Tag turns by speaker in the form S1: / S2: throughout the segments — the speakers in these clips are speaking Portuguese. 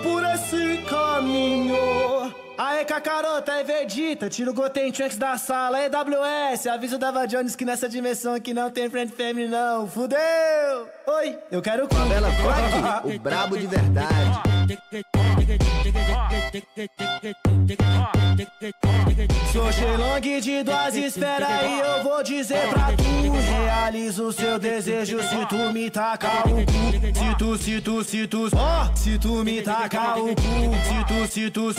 S1: por esse caminho. Aê, Cacarota, é Vegeta, tira o Goten Trunks da sala. Aê, WS, avisa o Dava Jones que nessa dimensão aqui não tem friend family não. Fudeu! Oi, eu quero cu.
S2: Favela Funk, o brabo de verdade.
S1: Sou Shenlong de duas esferas e eu vou dizer pra tu: realiza o seu desejo se tu me tacar o cu. Se tu me tacar o cu. Se tu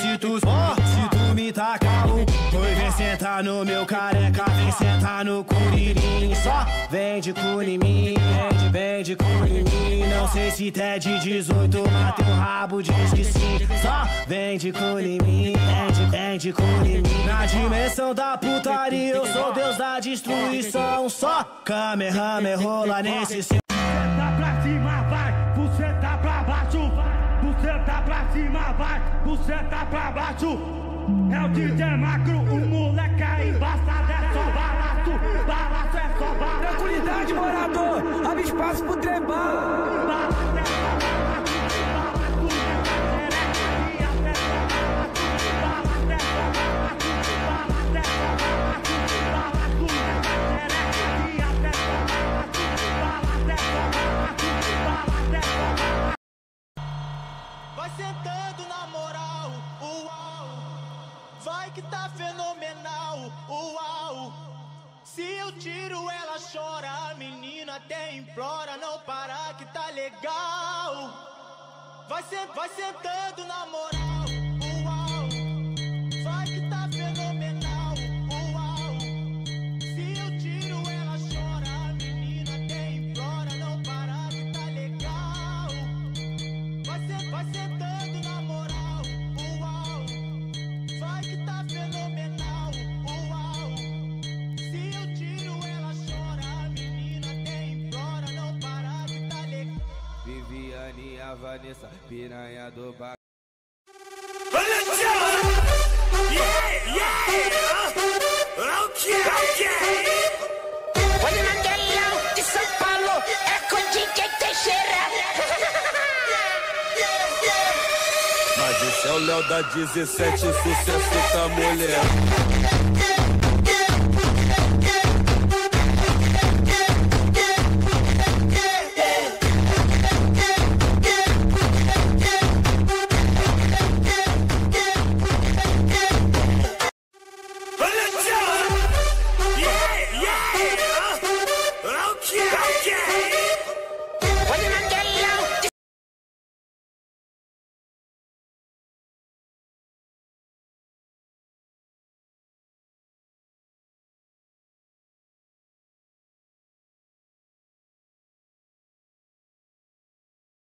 S1: me tacar o cu. Oi, vem sentar no meu careca, vem sentar no curirim. Só vem de cu em mim, vem de cu em mim. Não sei se tá de 18, mas teu rabo diz que sim. Só vem de cu em mim, vem de cu em mim. Na dimensão da putaria eu sou Deus da destruição. Só Kamehameha rola nesse seu.
S3: Tá pra cima, vai, você tá pra baixo, vai, você tá pra cima, vai, você tá pra baixo. É o DJ Macro, o moleque aí embaçado, é só balaço, balaço é só balaço.
S4: Tranquilidade, morador, abre espaço pro trembão.
S3: Balaço é só
S5: vai sentando na moral, uau. Vai que tá fenomenal, uau. Se eu tiro ela chora, a menina até implora, não para que tá legal. Vai sentando na moral, uau. Vai que tá fenomenal, uau. Se eu tiro ela chora, a menina até implora, não para que tá legal. Vai sentando na moral, uau. Vai que tá fenomenal, uau. Se eu tiro ela chora, a menina até implora, não para que tá legal.
S6: Viviane e a Vanessa, piranha do bar.
S7: Olha na telão de São Paulo, é com DJ Teixeira.
S6: Mas esse é o Léo da 17, sucesso da mulher.
S7: Olha na telão de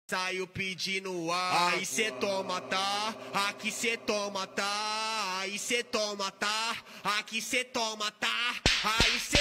S5: Saiu pedindo aí cê toma, tá? Aqui cê toma, tá? Aí cê toma, tá? Aqui cê toma, tá? Aí cê